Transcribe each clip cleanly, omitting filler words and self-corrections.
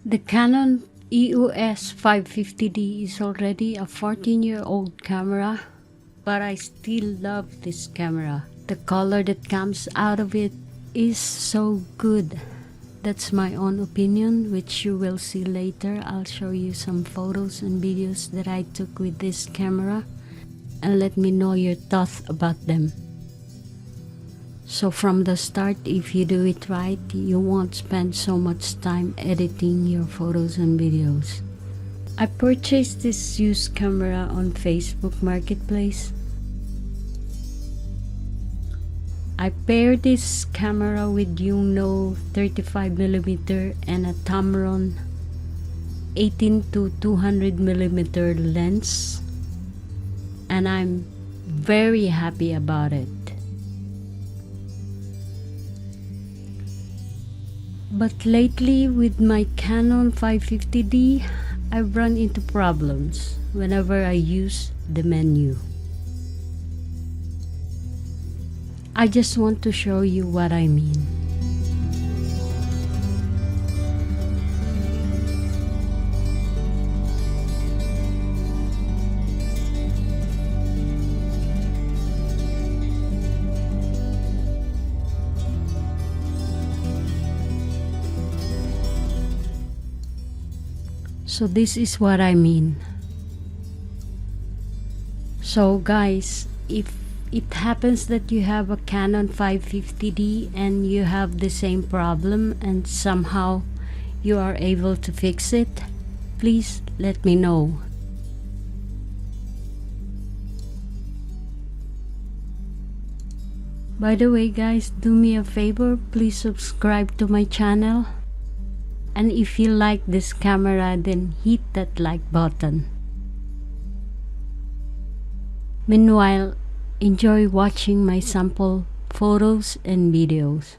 The Canon EOS 550D is already a 14-year-old camera, but I still love this camera. The color that comes out of it is so good. That's my own opinion, which you will see later. I'll show you some photos and videos that I took with this camera, and let me know your thoughts about them. So from the start, if you do it right, you won't spend so much time editing your photos and videos. I purchased this used camera on Facebook Marketplace. I paired this camera with Yongnuo 35mm and a Tamron 18 to 200mm lens, and I'm very happy about it. But lately with my Canon 550D, I've run into problems whenever I use the menu. I just want to show you what I mean. So this is what I mean. So guys, if it happens that you have a Canon 550D and you have the same problem and somehow you are able to fix it, please let me know. By the way guys, do me a favor, please subscribe to my channel. And if you like this camera, then hit that like button. Meanwhile, enjoy watching my sample photos and videos.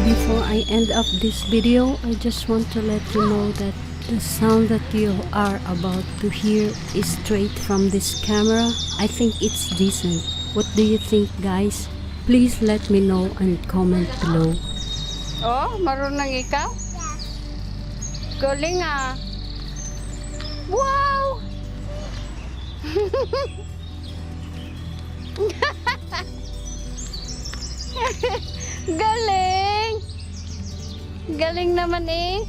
Before I end up this video, I just want to let you know that the sound that you are about to hear is straight from this camera. I think it's decent. What do you think guys? Please let me know and comment below. Oh, marunong ikaw? Galing ah. Wow! Galing! Galing naman eh.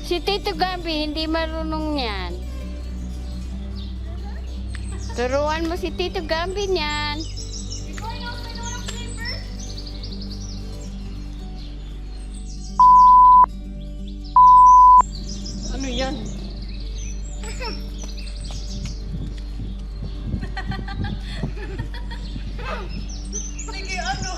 Si Tito Gabi hindi marunong yan. Turuan mo si Tito Gabi niyan. Ano yan? Sige, ano?